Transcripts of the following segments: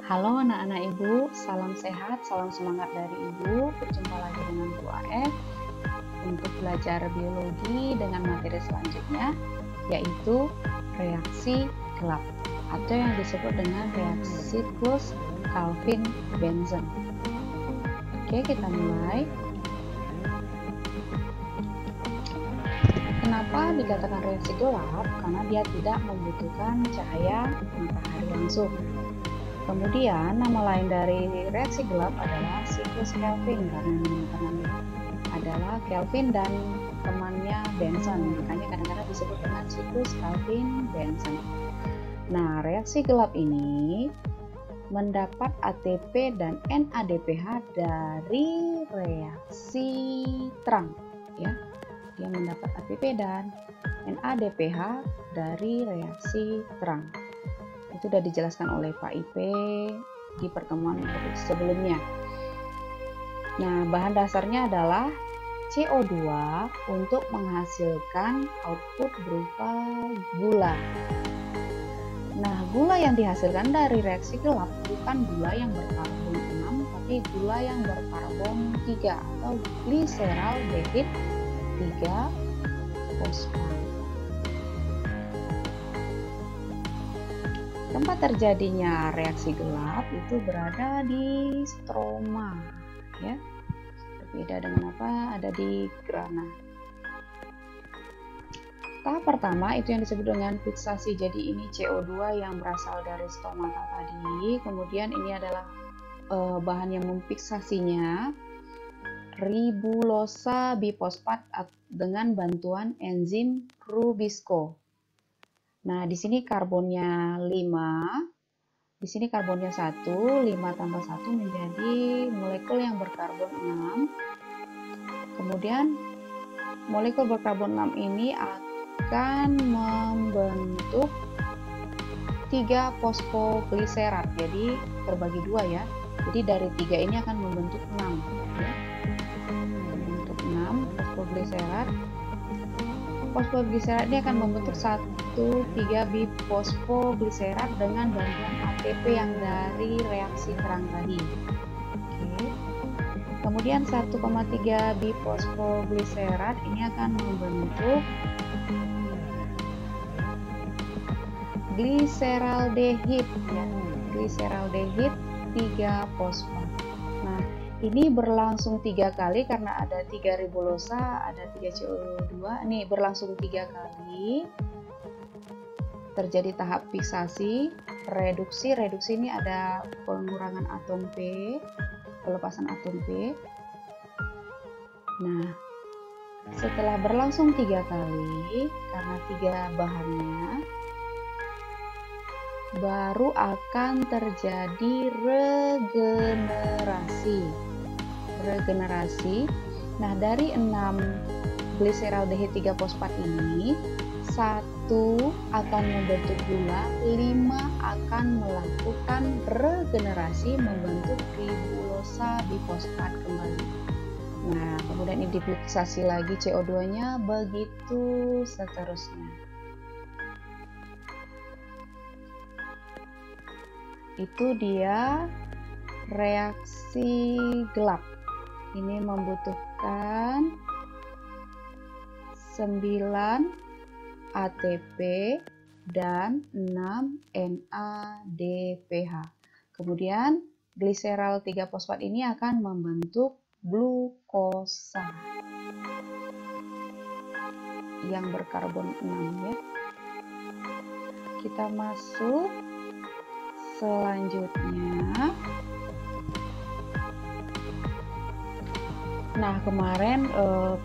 Halo anak-anak Ibu, salam sehat, salam semangat dari Ibu. Berjumpa lagi dengan Bu AF untuk belajar biologi dengan materi selanjutnya, yaitu reaksi gelap atau yang disebut dengan reaksi siklus Calvin-Benson. Oke, kita mulai. Kenapa dikatakan reaksi gelap? Karena dia tidak membutuhkan cahaya matahari langsung. Kemudian nama lain dari reaksi gelap adalah siklus Calvin, karena teman-teman adalah Calvin dan temannya Benson, makanya kadang-kadang disebut dengan siklus Calvin-Benson. Nah, reaksi gelap ini mendapat ATP dan NADPH dari reaksi terang, ya. Dia mendapat ATP dan NADPH dari reaksi terang. Itu sudah dijelaskan oleh Pak IP di pertemuan sebelumnya. Nah, bahan dasarnya adalah CO2 untuk menghasilkan output berupa gula. Nah, gula yang dihasilkan dari reaksi gelap bukan gula yang berkarbon 6, tapi gula yang berkarbon 3 atau gliseraldehid 3 fosfat. Tempat terjadinya reaksi gelap itu berada di stroma, ya. Berbeda dengan apa? Ada di grana. Tahap pertama itu yang disebut dengan fiksasi. Jadi ini CO2 yang berasal dari stomata tadi. Kemudian ini adalah bahan yang memfiksasinya, ribulosa bifosfat dengan bantuan enzim Rubisco. Nah, di sini karbonnya 5, di sini karbonnya 1, 5 tambah 1 menjadi molekul yang berkarbon 6. Kemudian molekul berkarbon 6 ini akan membentuk 3 fosfogliserat. Jadi terbagi 2 ya. Jadi dari 3 ini akan membentuk 6, ya. Membentuk 6 fosfogliserat. Fosfogliserat ini akan membentuk 1,3 bifosfogliserat dengan bantuan ATP yang dari reaksi terang tadi. Oke. Kemudian 1,3 bifosfogliserat ini akan membentuk gliseraldehid, ya. Gliseraldehid 3 fosfat. Nah, ini berlangsung 3 kali karena ada 3 ribulosa, ada 3 CO2. Ini berlangsung 3 kali. Terjadi tahap fiksasi, reduksi. Reduksi ini ada pengurangan atom P, pelepasan atom P. Nah, setelah berlangsung 3 kali, karena 3 bahannya, baru akan terjadi regenerasi. Nah, dari 6 gliseraldehid 3 fosfat ini, 1 akan membentuk gula, 5 akan melakukan regenerasi membentuk ribulosa bifosfat kembali. Nah, kemudian ini difiksasi lagi CO2-nya, begitu seterusnya. Itu dia reaksi gelap. Ini membutuhkan 9 ATP dan 6 NADPH. Kemudian gliserol 3 fosfat ini akan membentuk glukosa yang berkarbon 6, ya. Kita masuk selanjutnya. Nah, kemarin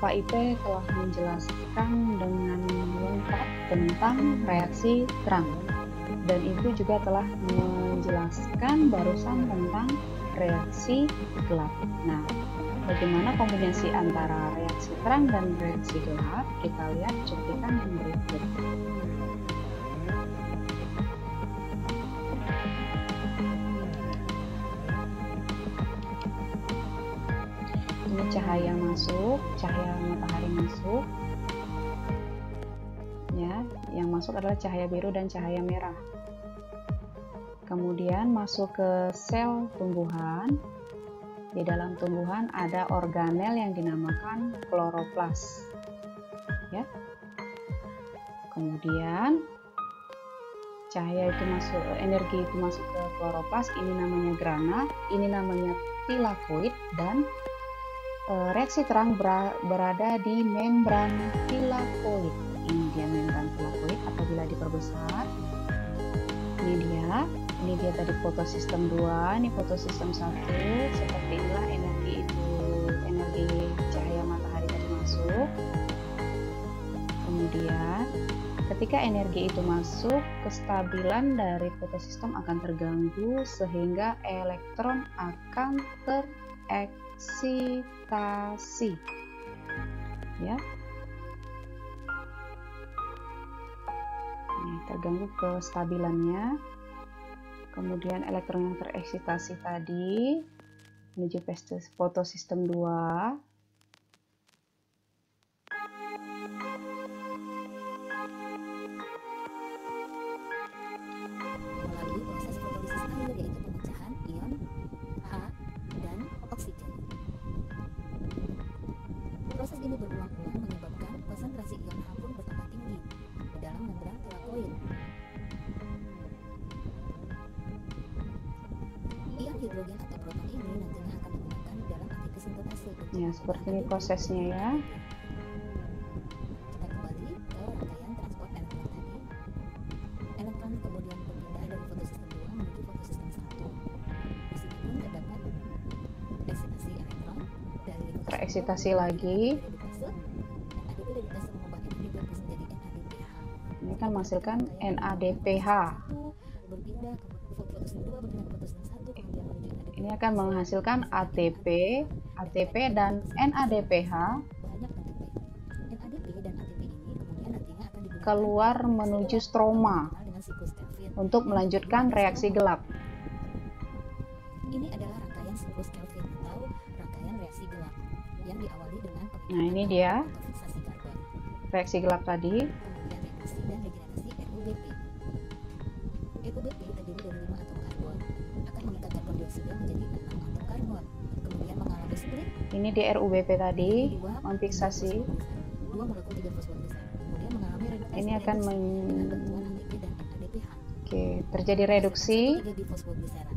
Pak IP telah menjelaskan dengan lengkap tentang reaksi terang, dan Ibu juga telah menjelaskan barusan tentang reaksi gelap. Nah, bagaimana kombinasi antara reaksi terang dan reaksi gelap? Kita lihat cuplikan yang berikut. Ini cahaya masuk, cahaya matahari masuk, ya. Yang masuk adalah cahaya biru dan cahaya merah. kemudian masuk ke sel tumbuhan. Di dalam tumbuhan ada organel yang dinamakan kloroplas, ya. Kemudian cahaya itu masuk, energi itu masuk ke kloroplas, ini namanya grana, ini namanya tilakoid, dan reaksi terang berada di membran tilakoid. Ini dia membran tilakoid. Apabila diperbesar, ini dia tadi fotosistem 2, ini fotosistem 1. Seperti inilah energi cahaya matahari tadi masuk. Kemudian ketika energi itu masuk, kestabilan dari fotosistem akan terganggu sehingga elektron akan tereksitasi, ya. Ini terganggu kestabilannya. Kemudian elektron yang tereksitasi tadi menuju fotosistem 2. Melalui proses fotolisis air, yaitu pemecahan ion H dan oksigen. Proses ini berulang-ulang menyebabkan konsentrasi ion H pun bertambah tinggi di dalam membran tilakoid. Ion hidrogen atau proton ini nantinya akan digunakan dalam ATP sintase. Ya, seperti ini prosesnya, ya. Kita kembali ke rangkaian transport elektron tadi. Elektron kemudian berpindah dari fotosistem 2 menuju fotosistem 1. Di sini pun terdapat eksitasi elektron dari Tereksitasi lagi. NADP dari fase mengubah energi berproses menjadi NADPH. Ini kan menghasilkan NADPH. Berpindah ke fotosistem 2, berpindah ke fotosistem 1, kemudian menuju NADPH. Ini akan menghasilkan ATP dan NADPH Banyak ATP. NADP dan ATP ini kemudian nantinya akan digunakan keluar menuju stroma dengan siklus Kelvin. untuk melanjutkan reaksi gelap. Ini adalah rangkaian siklus Kelvin atau rangkaian reaksi gelap yang diawali dengan Nah, ini dia atau fiksasi karbon, reaksi gelap tadi. kemudian reduksi dan regenerasi RUBP. RUBP terdiri dari 5 atom karbon, akan mengikat karbon dioksida menjadi 6 atom karbon, kemudian mengalami split. Ini di RUBP tadi memfiksasi. 2 molekul 3 fosfodiesel, kemudian mengalami reduksi. Ini akan dengan bantuan ATP dan NADPH. Oke, terjadi reduksi. 1,3 bifosfodigliserat.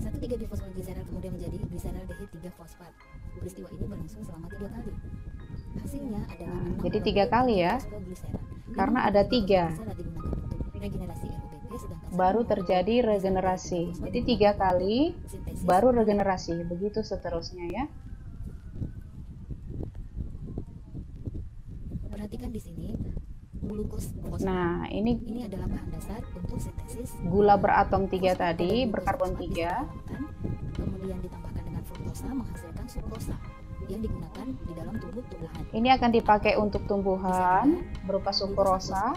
1,3 bifosfodigliserat kemudian menjadi gliserol dehid 3 fosfat. Peristiwa ini berlangsung selama 3 kali. Hasilnya adalah 6 Jadi 3 kali ya, fosfodigliserat. karena ada 3. Fosfodigliserat digunakan untuk regenerasi RUBP, sedangkan Baru terjadi regenerasi. Jadi 3 kali sintesis baru regenerasi. Begitu seterusnya, ya. Perhatikan di sini glukos fosfat. Nah, ini Ini adalah bahan dasar untuk sintesis gula beratom 3 tadi, berkarbon 3. kemudian ditambahkan dengan fruktosa menghasilkan sukrosa yang digunakan di dalam tubuh tumbuhan. Ini akan dipakai untuk tumbuhan berupa sukrosa.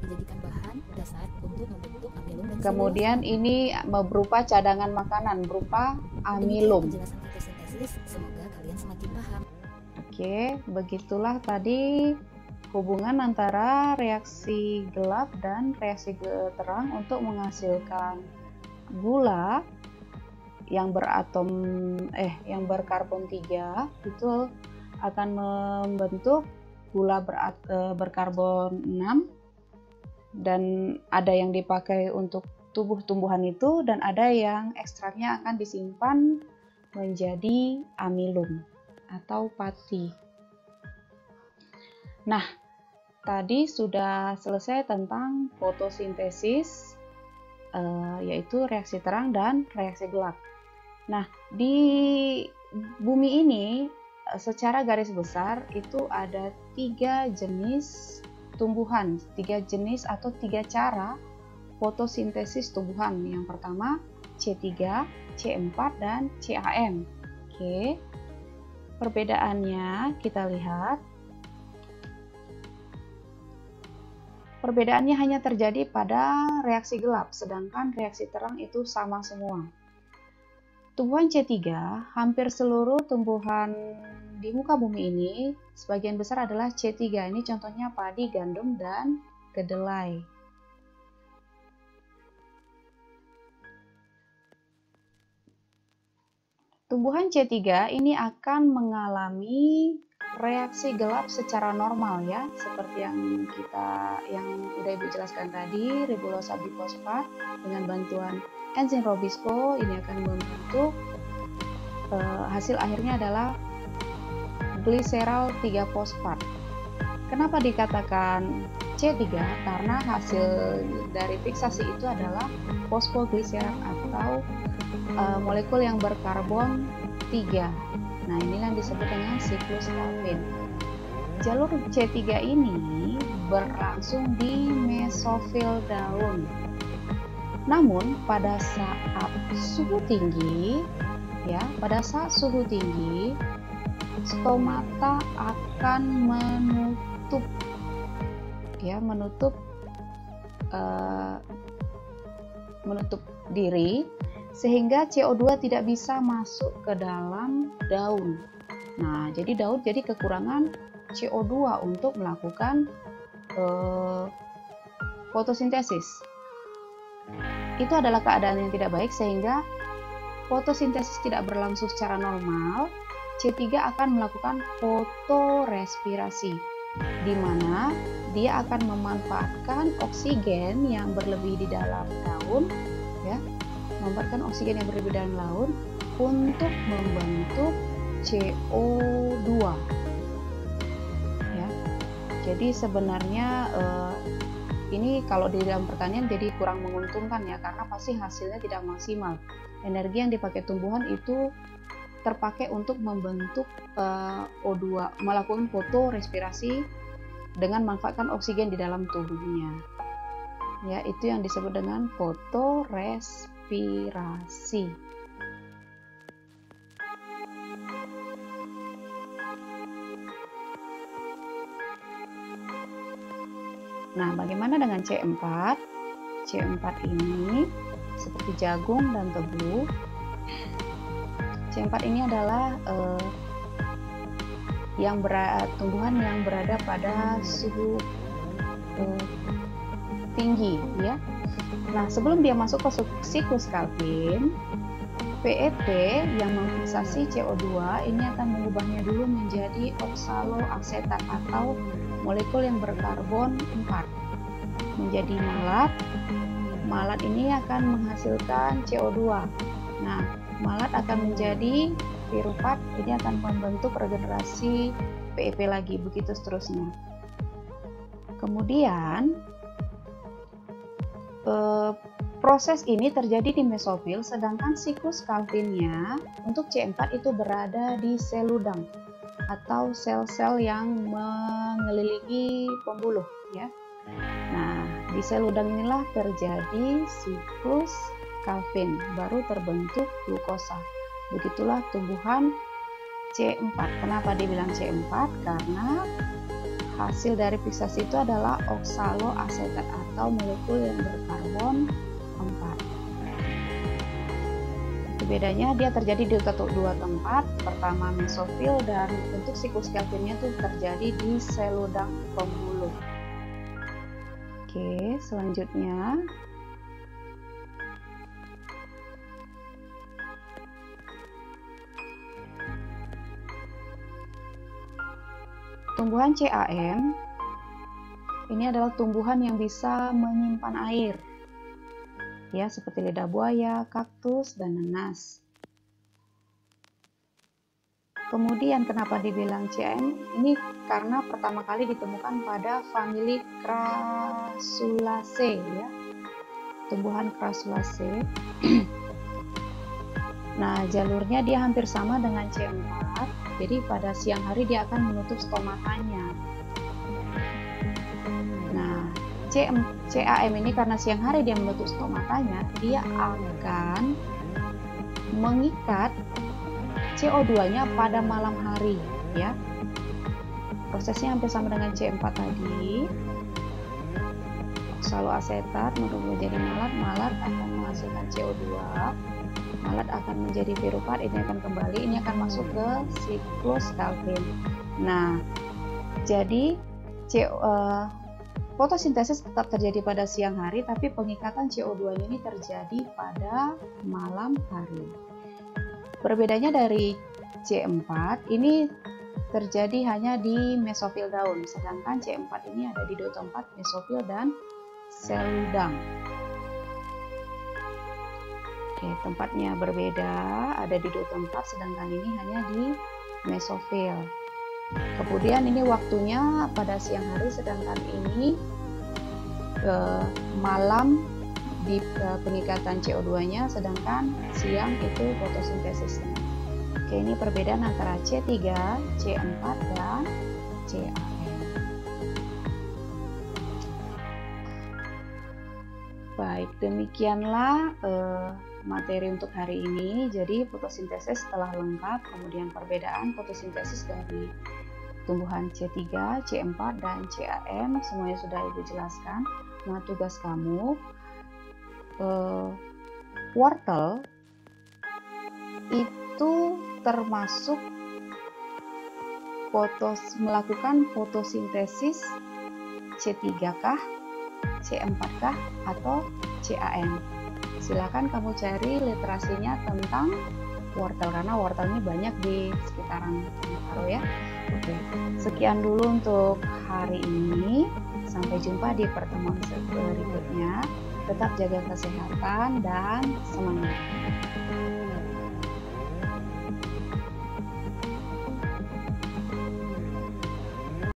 Dijadikan bahan dasar untuk membentuk amilum dan Kemudian ini berupa cadangan makanan berupa selulosa. amilum. Demikian penjelasan fotosintesis, semoga kalian semakin paham. Oke, begitulah tadi hubungan antara reaksi gelap dan reaksi terang untuk menghasilkan gula yang berkarbon 3 itu akan membentuk gula berkarbon 6, dan ada yang dipakai untuk tubuh tumbuhan itu, dan ada yang ekstraknya akan disimpan menjadi amilum atau pati. Nah, tadi sudah selesai tentang fotosintesis, yaitu reaksi terang dan reaksi gelap. Nah, di bumi ini secara garis besar itu ada 3 jenis tumbuhan, 3 jenis atau 3 cara fotosintesis tumbuhan. Yang pertama C3, C4, dan CAM. Oke, perbedaannya kita lihat. Perbedaannya hanya terjadi pada reaksi gelap, sedangkan reaksi terang itu sama semua. Tumbuhan C3, hampir seluruh tumbuhan di muka bumi ini sebagian besar adalah C3. Ini contohnya padi, gandum, dan kedelai. tumbuhan C3 ini akan mengalami reaksi gelap secara normal ya, seperti yang udah Ibu jelaskan tadi, ribulosa bifosfat dengan bantuan enzim Robisco ini akan membentuk hasil akhirnya adalah gliserol 3-fosfat. Kenapa dikatakan C3? Karena hasil dari fiksasi itu adalah fosfogliserol atau molekul yang berkarbon 3. Nah, inilah yang disebut dengan siklus Calvin. Jalur C3 ini berlangsung di mesofil daun. Namun pada saat suhu tinggi, stomata akan menutup diri sehingga CO2 tidak bisa masuk ke dalam daun. Nah, jadi daun jadi kekurangan CO2 untuk melakukan fotosintesis. Itu adalah keadaan yang tidak baik sehingga fotosintesis tidak berlangsung secara normal. C3 akan melakukan fotorespirasi, di mana dia akan memanfaatkan oksigen yang berlebih di dalam daun, memanfaatkan oksigen yang berlebih di dalam daun untuk membentuk CO2. Jadi sebenarnya ini kalau di dalam pertanian jadi kurang menguntungkan ya, karena pasti hasilnya tidak maksimal. Energi yang dipakai tumbuhan itu terpakai untuk membentuk O2, melakukan fotorespirasi dengan memanfaatkan oksigen di dalam tubuhnya. Ya, itu yang disebut dengan fotorespirasi. Nah, bagaimana dengan C4? C4 ini seperti jagung dan tebu. C4 ini adalah tumbuhan yang berada pada suhu tinggi, ya. Nah, sebelum dia masuk ke siklus Calvin, PEP yang memfiksasi CO2 ini akan mengubahnya dulu menjadi oksaloasetat atau molekul yang berkarbon 4 menjadi malat. Malat ini akan menghasilkan CO2. Nah, malat akan menjadi piruvat, ini akan membentuk regenerasi PEP lagi, begitu seterusnya. Kemudian proses ini terjadi di mesofil, sedangkan siklus Calvinnya untuk C4 itu berada di sel ludang atau sel-sel yang mengelilingi pembuluh, ya. Nah, di sel ludang inilah terjadi siklus Calvin, baru terbentuk glukosa. Begitulah tumbuhan C4. Kenapa dibilang C4? Karena hasil dari fiksasi itu adalah oksaloasetat atau molekul yang berkarbon 4. Bedanya dia terjadi di dua tempat. Pertama mesofil, dan untuk siklus Calvinnya itu terjadi di sel ludang pembuluh. Oke, selanjutnya tumbuhan CAM ini adalah tumbuhan yang bisa menyimpan air, ya, seperti lidah buaya, kaktus, dan nanas. Kemudian kenapa dibilang CAM? Ini karena pertama kali ditemukan pada famili Crassulaceae, ya, tumbuhan Crassulaceae. Nah, jalurnya dia hampir sama dengan C4. Jadi pada siang hari dia akan menutup stomatanya. Nah, CAM ini karena siang hari dia menutup stomatanya, dia akan mengikat CO2-nya pada malam hari, ya. Prosesnya hampir sama dengan C4 tadi. Oksaloasetat menjadi malat, malat akan menghasilkan CO2. Malat akan menjadi piruvat, ini akan kembali, ini akan masuk ke siklus Calvin. Nah, jadi fotosintesis tetap terjadi pada siang hari, tapi pengikatan CO2 ini terjadi pada malam hari. Berbedanya dari C4, ini terjadi hanya di mesofil daun, sedangkan C4 ini ada di doto-4, mesofil, dan sel udang. Oke, tempatnya berbeda, ada di doto-4, sedangkan ini hanya di mesofil. Kemudian ini waktunya pada siang hari, sedangkan ini malam di pengikatan CO2-nya, sedangkan siang itu fotosintesisnya. Oke, ini perbedaan antara C3, C4, dan CAN. Baik, demikianlah materi untuk hari ini. Jadi fotosintesis telah lengkap, kemudian perbedaan fotosintesis dari tumbuhan C3, C4, dan CAN semuanya sudah Ibu jelaskan. Nah, tugas kamu wortel itu termasuk melakukan fotosintesis C3 kah, C4 kah, atau CAN. Silakan kamu cari literasinya tentang wortel, karena wortel ini banyak di sekitaran Taro ya. Oke, sekian dulu untuk hari ini. Sampai jumpa di pertemuan berikutnya. Tetap jaga kesehatan dan semangat.